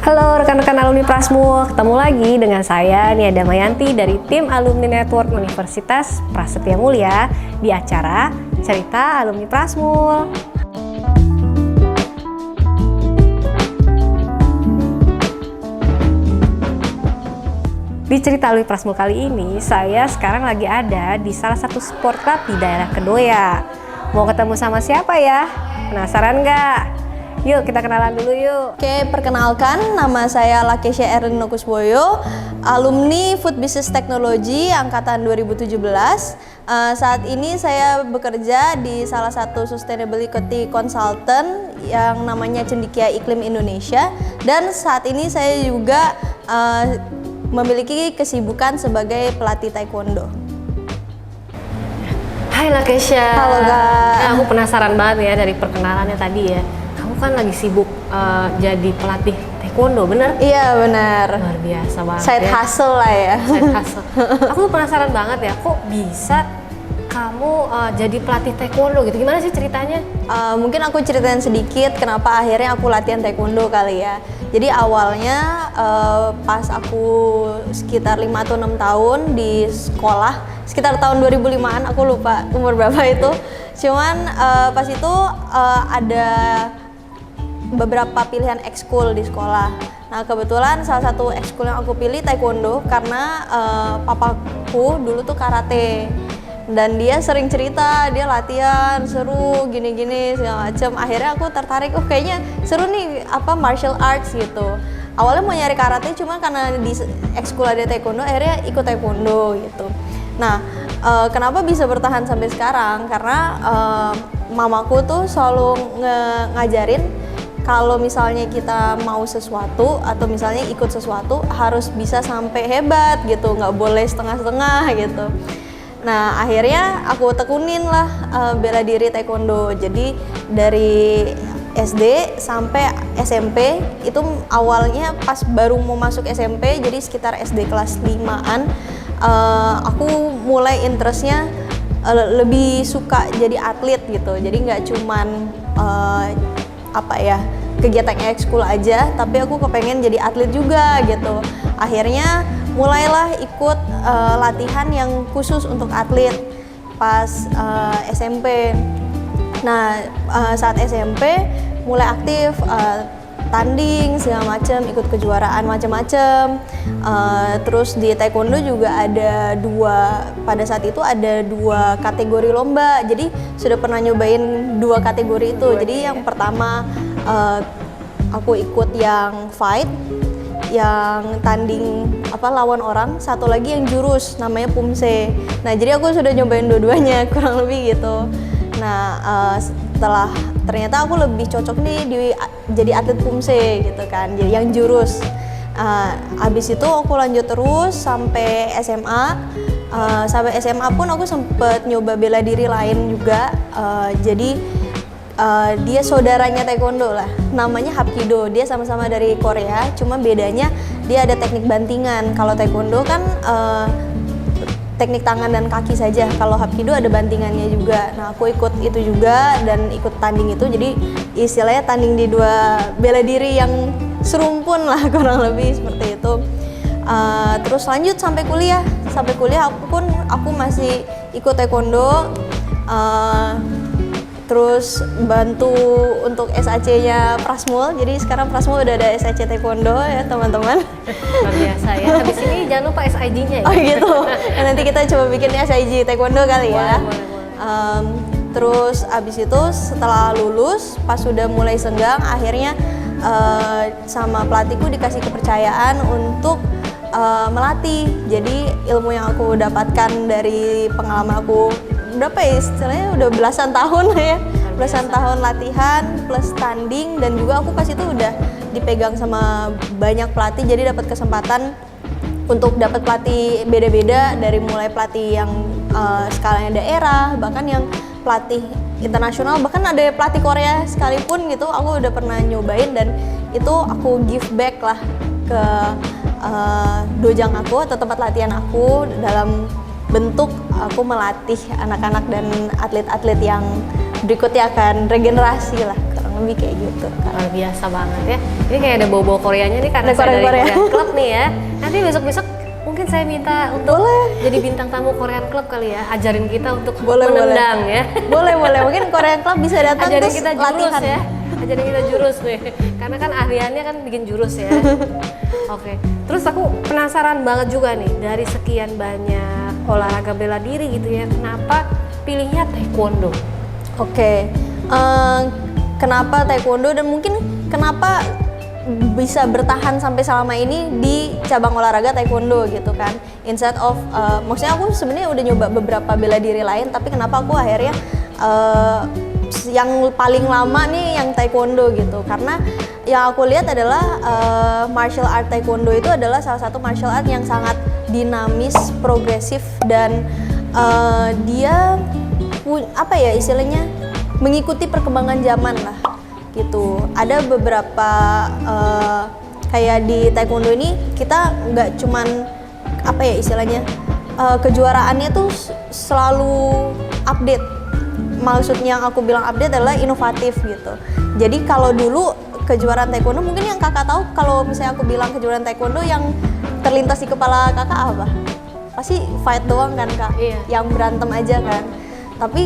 Halo rekan-rekan alumni Prasmul, ketemu lagi dengan saya Nia Damayanti dari tim Alumni Network Universitas Prasetya Mulia di acara Cerita Alumni Prasmul. Di Cerita Alumni Prasmul kali ini, saya sekarang lagi ada di salah satu sport club di daerah Kedoya. Mau ketemu sama siapa ya? Penasaran nggak? Yuk kita kenalan dulu yuk. Oke, perkenalkan nama saya Lakesha Erlina Kuswoyo, alumni Food Business Technology angkatan 2017. Saat ini saya bekerja di salah satu sustainability consultant yang namanya Cendekia Iklim Indonesia, dan saat ini saya juga memiliki kesibukan sebagai pelatih taekwondo. Hai Lakesha. Halo Kak. Nah, aku penasaran banget ya dari perkenalannya tadi ya. Kamu kan lagi sibuk jadi pelatih taekwondo, bener? Iya benar. Luar biasa banget. Side hustle lah ya. Side hustle. Aku penasaran banget ya, kok bisa kamu jadi pelatih taekwondo gitu? Gimana sih ceritanya? Mungkin aku ceritain sedikit kenapa akhirnya aku latihan taekwondo kali ya. Jadi awalnya pas aku sekitar 5 atau 6 tahun di sekolah, sekitar tahun 2005-an, aku lupa umur berapa itu. Cuman pas itu ada beberapa pilihan ekskul di sekolah. Nah kebetulan salah satu ekskul yang aku pilih taekwondo karena papaku dulu tuh karate. Dan dia sering cerita, dia latihan seru gini-gini segala macam. Akhirnya aku tertarik, oh kayaknya seru nih martial arts gitu. Awalnya mau nyari karate, cuma karena di ekskul ada taekwondo, akhirnya ikut taekwondo gitu. Nah, kenapa bisa bertahan sampai sekarang? Karena mamaku tuh selalu ngajarin kalau misalnya kita mau sesuatu atau misalnya ikut sesuatu harus bisa sampai hebat gitu, nggak boleh setengah-setengah gitu. Nah akhirnya aku tekunin lah bela diri taekwondo. Jadi dari SD sampai SMP itu awalnya pas baru mau masuk SMP, jadi sekitar SD kelas 5-an aku mulai interestnya lebih suka jadi atlet gitu. Jadi nggak cuman kegiatan ekskul aja, tapi aku kepengen jadi atlet juga gitu. Akhirnya mulailah ikut latihan yang khusus untuk atlet pas SMP. Nah saat SMP mulai aktif tanding segala macam, ikut kejuaraan macam-macam. Terus di taekwondo juga ada pada saat itu ada 2 kategori lomba. Jadi sudah pernah nyobain 2 kategori itu. Jadi yang pertama aku ikut yang fight, yang tanding lawan orang, satu lagi yang jurus namanya Pumse. Nah jadi aku sudah nyobain dua-duanya kurang lebih gitu. Nah setelah ternyata aku lebih cocok nih jadi atlet Pumse gitu kan, jadi yang jurus. Habis itu aku lanjut terus sampai SMA. Sampai SMA pun aku sempet nyoba bela diri lain juga. Jadi dia saudaranya taekwondo lah, namanya Hapkido. Dia sama-sama dari Korea, cuma bedanya dia ada teknik bantingan. Kalau taekwondo kan teknik tangan dan kaki saja, kalau Hapkido ada bantingannya juga. Nah aku ikut itu juga dan ikut tanding itu, jadi istilahnya tanding di 2 bela diri yang serumpun lah kurang lebih seperti itu. Terus lanjut sampai kuliah aku masih ikut taekwondo. Terus bantu untuk SAC-nya Prasmul, jadi sekarang Prasmul udah ada SAC Taekwondo ya teman-teman. Luar biasa ya, habis ini jangan lupa SIG-nya ya. Oh gitu, nah, nanti kita coba bikin SIG Taekwondo kali ya. Boleh. Terus abis itu setelah lulus, pas sudah mulai senggang, akhirnya sama pelatihku dikasih kepercayaan untuk melatih. Jadi ilmu yang aku dapatkan dari pengalaman aku berapa ya, istilahnya udah belasan tahun ya, belasan tahun latihan plus tanding, dan juga aku pas itu udah dipegang sama banyak pelatih, jadi dapat kesempatan untuk dapat pelatih beda-beda, dari mulai pelatih yang skalanya daerah, bahkan yang pelatih internasional, bahkan ada pelatih Korea sekalipun gitu aku udah pernah nyobain. Dan itu aku give back lah ke dojang aku atau tempat latihan aku, dalam bentuk aku melatih anak-anak dan atlet-atlet yang berikutnya akan regenerasi lah kurang kurang lebih kayak gitu. Luar biasa banget ya. Ini kayak ada bau-bau Koreanya nih karena Ada saya dari Korea. Korean Club nih ya. Nanti besok-besok mungkin saya minta untuk jadi bintang tamu Korean Club kali ya. Ajarin kita untuk menendang ya. Boleh. Mungkin Korean Club bisa datang Ajarin terus kita jurus latihan. ya. Ajarin kita jurus nih. Karena kan ahliannya kan bikin jurus ya. Oke. Terus aku penasaran banget juga nih, dari sekian banyak olahraga bela diri gitu ya, kenapa pilihnya taekwondo? Oke, kenapa taekwondo dan mungkin kenapa bisa bertahan sampai selama ini di cabang olahraga taekwondo gitu kan? Instead of, maksudnya aku sebenarnya udah nyoba beberapa bela diri lain, tapi kenapa aku akhirnya yang paling lama nih yang taekwondo gitu? Karena yang aku lihat adalah martial art taekwondo itu adalah salah satu martial art yang sangat dinamis, progresif, dan dia apa ya istilahnya, mengikuti perkembangan zaman lah gitu. Ada beberapa kayak di taekwondo ini kita nggak cuman apa ya istilahnya, kejuaraannya tuh selalu update. Maksudnya yang aku bilang update adalah inovatif gitu. Jadi kalau dulu kejuaraan taekwondo, mungkin yang kakak tahu kalau misalnya aku bilang kejuaraan taekwondo yang terlintas di kepala kakak apa? Pasti fight doang kan kak? Iya. Yang berantem aja kan? Tapi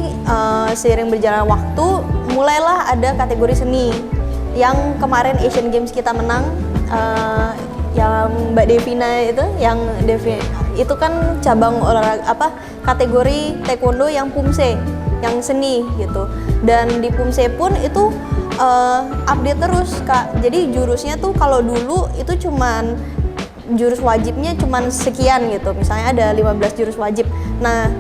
seiring berjalan waktu, mulailah ada kategori seni. Yang kemarin Asian Games kita menang, yang Mbak Devina itu, itu kan cabang olahraga apa? Kategori taekwondo yang pumse, yang seni gitu. Dan di pumse pun itu update terus kak. Jadi jurusnya tuh kalau dulu itu cuman jurus wajibnya cuman sekian gitu. Misalnya ada 15 jurus wajib. Nah,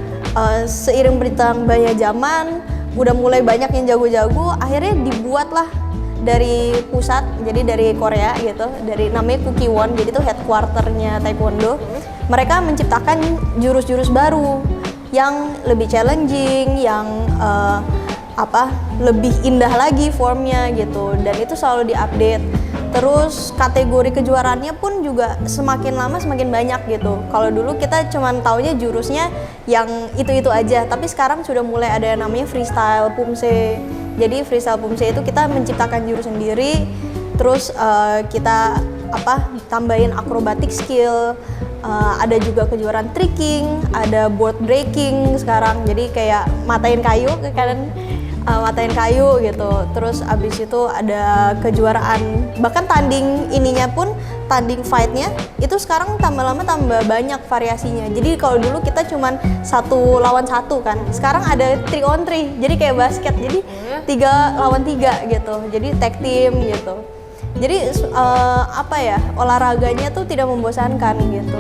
seiring bertambahnya zaman, udah mulai banyak yang jago-jago, akhirnya dibuatlah dari pusat, jadi dari Korea gitu, dari namanya Kukiwon, jadi itu headquarternya taekwondo. Mereka menciptakan jurus-jurus baru yang lebih challenging, yang lebih indah lagi formnya gitu, dan itu selalu diupdate. Terus kategori kejuaraannya pun juga semakin lama semakin banyak gitu. Kalau dulu kita cuman taunya jurusnya yang itu-itu aja, tapi sekarang sudah mulai ada yang namanya freestyle pumse. Jadi freestyle pumse itu kita menciptakan jurus sendiri, terus kita tambahin acrobatic skill. Ada juga kejuaraan tricking, ada board breaking sekarang. Jadi kayak matain kayu ke kanan, matain kayu gitu. Terus abis itu ada kejuaraan, bahkan tanding ininya pun, tanding fightnya itu sekarang tambah lama tambah banyak variasinya. Jadi kalau dulu kita cuman 1 lawan 1 kan, sekarang ada 3 on 3, jadi kayak basket, jadi 3 lawan 3 gitu, jadi tag team gitu. Jadi olahraganya tuh tidak membosankan gitu,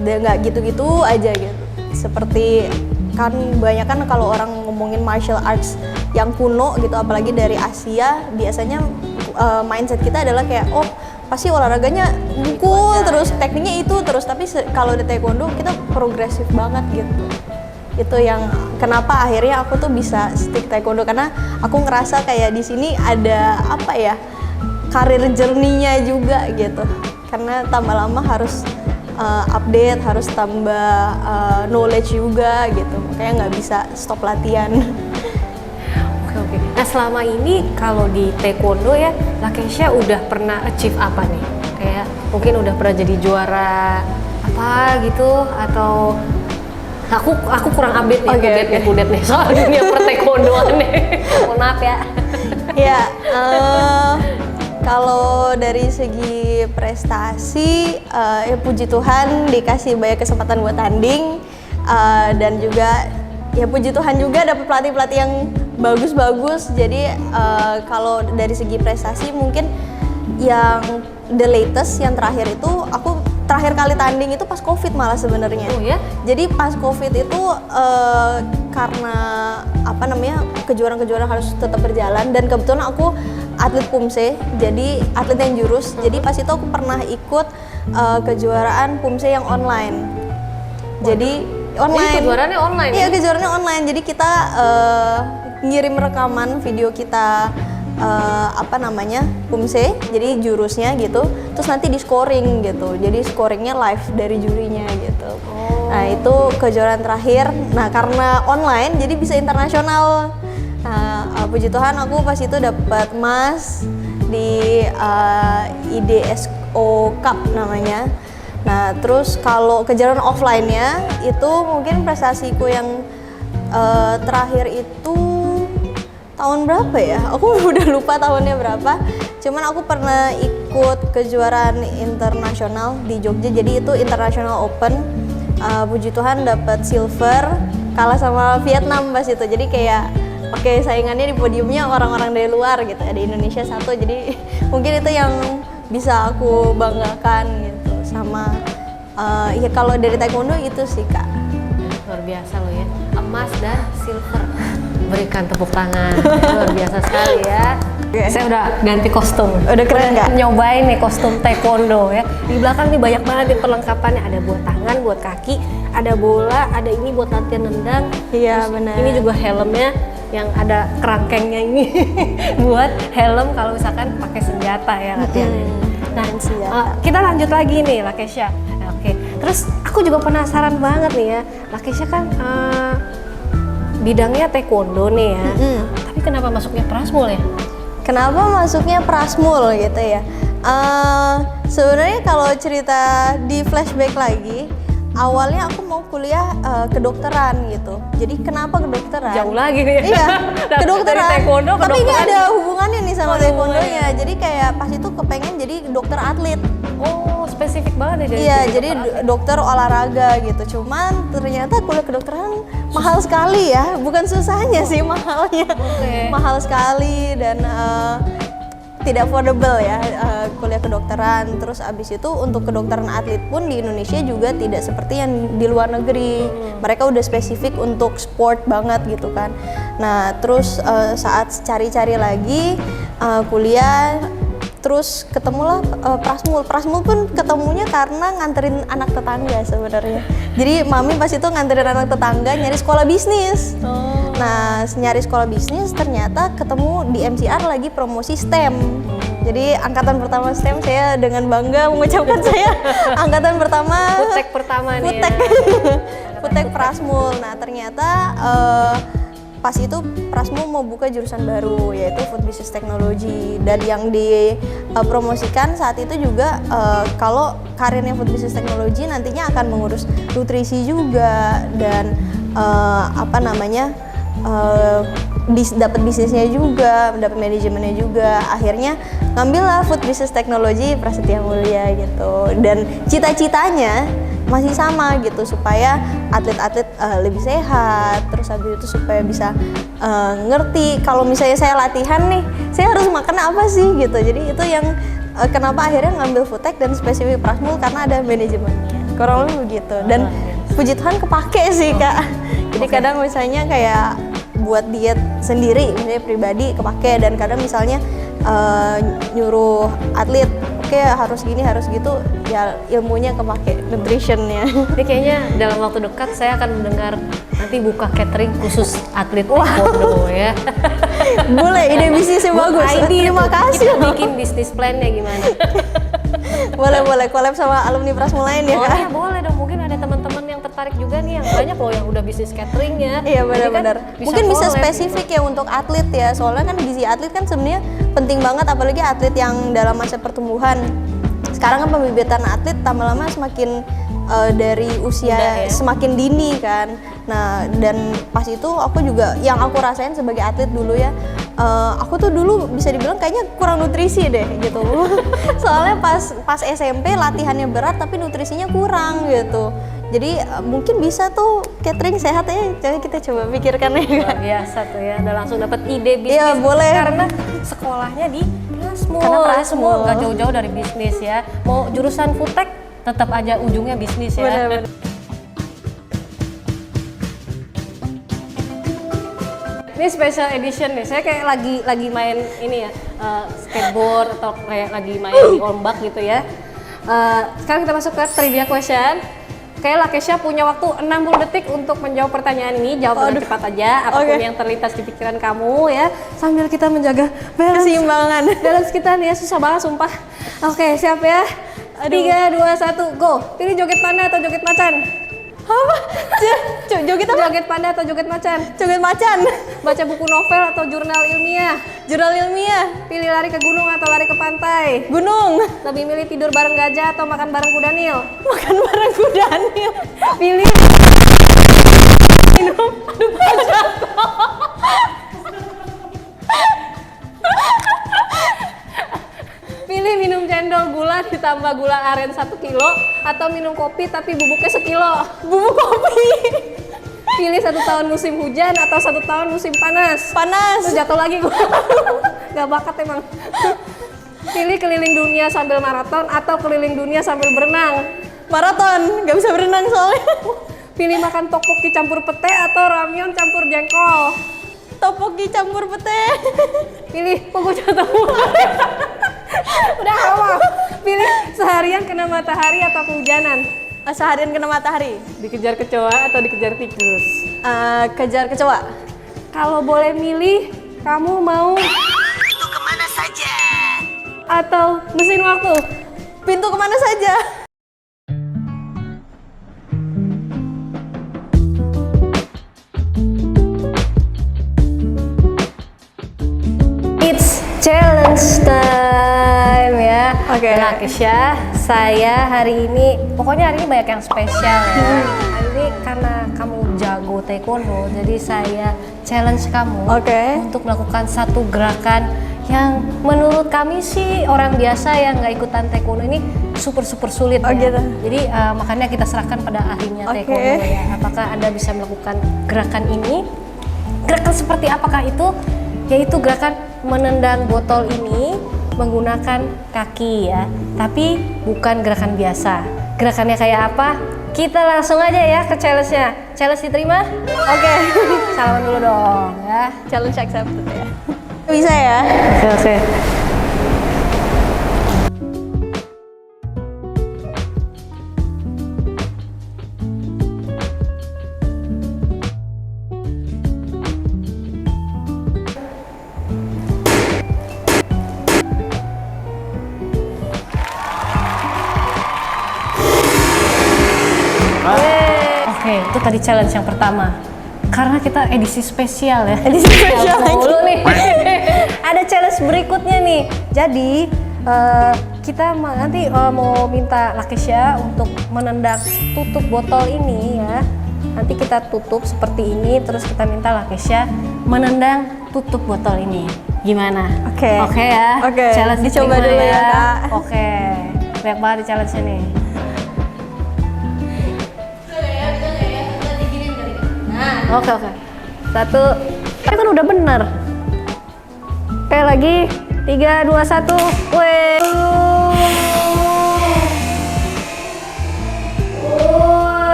dan nggak gitu-gitu aja gitu. Seperti kan banyak kan kalau orang ngomongin martial arts yang kuno gitu, apalagi dari Asia, biasanya mindset kita adalah kayak pasti olahraganya mukul terus, tekniknya itu terus. Tapi kalau di taekwondo kita progresif banget gitu. Itu yang kenapa akhirnya aku tuh bisa stick taekwondo, karena aku ngerasa kayak di sini ada karir journey-nya juga gitu. Karena tambah lama harus update, harus tambah knowledge juga gitu. Makanya nggak bisa stop latihan. Oke. Nah selama ini kalau di taekwondo ya, Lakesha udah pernah achieve apa nih? Kayak mungkin udah pernah jadi juara apa gitu, atau aku kurang update nih, kudet nih soal dunia per taekwondoan nih. Mohon maaf ya. Ya, kalau dari segi prestasi, puji Tuhan dikasih banyak kesempatan buat tanding, dan juga ya puji Tuhan juga dapat pelatih-pelatih yang bagus-bagus. Jadi kalau dari segi prestasi mungkin yang the latest, yang terakhir itu aku terakhir kali tanding itu pas COVID malah sebenarnya. Oh ya? Jadi pas COVID itu karena kejuaraan-kejuaraan harus tetap berjalan, dan kebetulan aku atlet pumse, jadi atlet yang jurus. Jadi pas itu aku pernah ikut kejuaraan pumse yang online. Jadi online. Jadi kejuaraannya online? Iya, kejuaraannya online. Jadi kita ngirim rekaman video kita pumse, jadi jurusnya gitu, terus nanti di scoring gitu, jadi scoringnya live dari jurinya gitu. Nah itu kejuaraan terakhir. Nah karena online jadi bisa internasional, Nah, puji Tuhan aku pas itu dapat emas di IDSO Cup namanya. Nah, terus kalau kejuaraan offline-nya itu mungkin prestasiku yang terakhir itu tahun berapa ya? Aku udah lupa tahunnya berapa. Cuman aku pernah ikut kejuaraan internasional di Jogja. Jadi itu International Open. Puji Tuhan dapat silver, kalah sama Vietnam pas itu. Jadi kayak oke, saingannya di podiumnya orang-orang dari luar gitu. Ada Indonesia satu. Jadi mungkin itu yang bisa aku banggakan gitu. Sama ya kalau dari taekwondo itu sih Kak. Luar biasa loh ya, emas dan silver. Berikan tepuk tangan. Luar biasa sekali ya. Saya udah ganti kostum. Udah keren nggak? Nyobain nih kostum taekwondo ya. Di belakang nih banyak banget nih perlengkapannya. Ada buat tangan, buat kaki, ada bola, ada ini buat latihan nendang. Iya benar. Ini juga helmnya yang ada kerangkengnya ini buat helm kalau misalkan pakai senjata ya latihannya. Nah, kita lanjut lagi nih Lakesha. Oke. Terus aku juga penasaran banget nih ya. Lakesha kan bidangnya taekwondo nih ya. Tapi kenapa masuknya Prasmul ya? Kenapa masuknya Prasmul gitu ya? Sebenarnya kalau cerita di flashback lagi, awalnya aku mau kuliah kedokteran gitu. Jadi kenapa kedokteran? Jauh lagi nih. Iya, kedokteran. Dari taekwondo ke tapi ini dokteran. ada hubungannya nih sama taekwondonya. Jadi kayak pas itu kepengen jadi dokter atlet. Oh, spesifik banget ya. Iya, jadi dokter olahraga gitu. Cuman ternyata kuliah kedokteran mahal sekali ya. Bukan susahnya sih, mahalnya. Oke. Mahal sekali dan tidak affordable ya kuliah kedokteran. Terus abis itu untuk kedokteran atlet pun di Indonesia juga tidak seperti yang di luar negeri. Mereka udah spesifik untuk sport banget gitu kan. Nah terus saat cari-cari lagi kuliah, terus ketemulah Prasmul. Prasmul pun ketemunya karena nganterin anak tetangga sebenarnya. Jadi mami pas itu nganterin anak tetangga nyari sekolah bisnis. Nah, nyari sekolah bisnis ternyata ketemu di MCR lagi promosi STEM. Jadi angkatan pertama STEM, saya dengan bangga mengucapkan saya angkatan pertama Futek pertama nih Futek. ya. Futek Prasmul. Nah, ternyata pas itu Prasmul mau buka jurusan baru yaitu Food Business Technology, dan yang dipromosikan saat itu juga kalau karirnya Food Business Technology nantinya akan mengurus nutrisi juga dan dapat bisnisnya juga, dapat manajemennya juga. Akhirnya ngambillah Food Business Technology Prasetya Mulia gitu. Dan cita-citanya masih sama gitu, supaya atlet-atlet lebih sehat, terus habis itu supaya bisa ngerti kalau misalnya saya latihan nih, saya harus makan apa sih gitu. Jadi itu yang kenapa akhirnya ngambil Foodtech dan spesifik Prasmul, karena ada manajemennya. Kurang lebih begitu. Dan puji Tuhan kepake sih Kak. Jadi kadang misalnya kayak buat diet sendiri, misalnya pribadi kepake, dan kadang misalnya nyuruh atlet, oke, harus gini harus gitu, ya ilmunya kepake, nutritionnya. Ini kayaknya dalam waktu dekat saya akan mendengar nanti buka catering khusus atlet taekwondo ya. Boleh, ide bisnisnya bagus. Terima kasih. Kita bikin bisnis plan-nya gimana? boleh collab sama alumni Prasmul lain ya Oh Kak? ya boleh dong, mungkin ada teman-teman yang tertarik juga nih, yang banyak loh yang udah bisnis cateringnya. Iya Jadi benar-benar. kan Mungkin bisa collab spesifik ya untuk atlet ya, soalnya kan gizi atlet kan sebenarnya penting banget, apalagi atlet yang dalam masa pertumbuhan. Sekarang kan pembibitan atlet tambah lama semakin dari usia Muda, ya? semakin dini kan. Nah dan pas itu aku juga yang aku rasain sebagai atlet dulu ya, aku tuh dulu bisa dibilang kayaknya kurang nutrisi deh gitu. Soalnya pas SMP latihannya berat tapi nutrisinya kurang gitu. Jadi mungkin bisa tuh catering sehat ya, jadi kita coba pikirkan ya. Luar biasa tuh ya, udah langsung dapat ide bisnis. Iya, boleh. Karena sekolahnya di Prasmul. Karena Prasmul. Nggak jauh-jauh dari bisnis ya. Mau jurusan Foodtech tetap aja ujungnya bisnis ya. Benar-benar. Ini special edition nih. Saya kayak lagi main ini ya, skateboard atau kayak lagi main di ombak gitu ya. Sekarang kita masuk ke trivia question. Oke, Lakesha punya waktu 60 detik untuk menjawab pertanyaan ini. Jawab dengan cepat aja, apapun yang terlintas di pikiran kamu ya. Sambil kita menjaga Keseimbangan. balance kita nih ya, susah banget sumpah. Oke, siap ya? 3, 2, 1, go. Pilih joget panda atau joget macan? Apa? Joget apa? Joget panda atau joget macan? Joget macan. Baca buku novel atau jurnal ilmiah? Jurnal ilmiah. Pilih lari ke gunung atau lari ke pantai? Gunung. Lebih milih tidur bareng gajah atau makan bareng kuda Nil? Makan bareng kuda Nil. Pilih minum. Pilih minum cendol gula ditambah gula aren 1 kilo atau minum kopi tapi bubuknya 1 kilo. Bubuk kopi. Pilih 1 tahun musim hujan atau 1 tahun musim panas. Panas. Tuh jatuh lagi gue. Gak bakat emang. Pilih keliling dunia sambil maraton atau keliling dunia sambil berenang. Maraton, nggak bisa berenang soalnya. Pilih makan tteokbokki campur pete atau ramyeon campur jengkol. Tteokbokki campur pete. Pilih pokok jatuh. Udah gak mau. Pilih seharian kena matahari atau kehujanan. Seharian kena matahari. Dikejar kecoa atau dikejar tikus. Kejar kecoa. Kalau boleh milih, kamu mau Pintu kemana saja? atau mesin waktu? Pintu kemana saja? It's challenge time ya. Oke. Nah, Kesha, saya hari ini, pokoknya hari ini banyak yang spesial ya. Hari ini karena kamu jago taekwondo, jadi saya challenge kamu Oke. untuk melakukan satu gerakan yang menurut kami sih orang biasa yang nggak ikutan taekwondo ini super sulit Oh, ya. gitu. Jadi makanya kita serahkan pada ahlinya Oke. taekwondo ya. Apakah Anda bisa melakukan gerakan ini? Gerakan seperti apakah itu? Yaitu gerakan menendang botol ini menggunakan kaki ya. Tapi bukan gerakan biasa. Gerakannya kayak apa? Kita langsung aja ya ke challenge-nya. Challenge diterima? Oke. Salaman dulu dong ya. Challenge accepted ya. Bisa ya? Oke. Oke, itu tadi challenge yang pertama. Karena kita edisi spesial ya. Edisi spesial mulu nih. Ada challenge berikutnya nih. Jadi kita nanti mau minta Lakesha untuk menendang tutup botol ini ya. Nanti kita tutup seperti ini, terus kita minta Lakesha menendang tutup botol ini. Gimana? Oke. Oke ya. Oke, Challenge dicoba diterima dulu ya, Kak. Oke. Banyak banget di challenge-nya nih. Oke. 1. Tapi kan udah bener. Oke lagi. 3, 2, 1. Weh.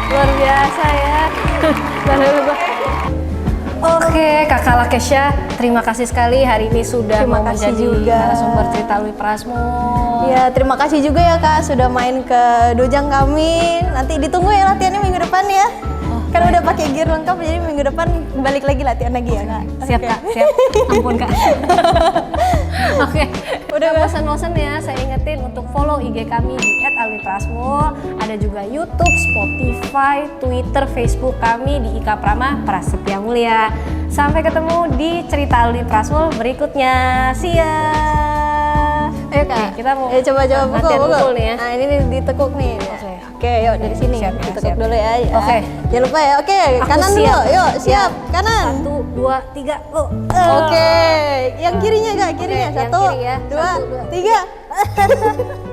Luar biasa ya. Oke, Kakak Lakesha, terima kasih sekali hari ini sudah Terima mau kasih menjadi juga. narasumber cerita Lui Prasmo. Ya, terima kasih juga ya Kak sudah main ke dojang kami. Nanti ditunggu ya latihannya minggu depan ya. Kan udah pakai gear lengkap, jadi minggu depan balik lagi latihan lagi ya Kak. Siap Oke. Kak, siap. Ampun Kak. Oke, Udah, udah Kak. bosan-bosan ya, saya ingetin untuk follow IG kami di @alwiprasmo. Ada juga YouTube, Spotify, Twitter, Facebook kami di Ika Prama Prasetya Mulia. Sampai ketemu di cerita Alwi Prasmo berikutnya. See ya. Ayo Kak, Oke, kita mau coba latihan pukul nih ya. Nah ini nih, ditekuk nih. Oke. Oke, yuk dari sini. Siap ya, Ditekuk siap. dulu ya. Oke. Jangan lupa ya. Oke, Aku kanan siap. dulu. Yuk, siap. Ya. Kanan. 1, 2, 3, lo. Oke, yang kirinya Kak, kirinya. Oke, yang 1, kiri ya. 2, 1, 2, 3.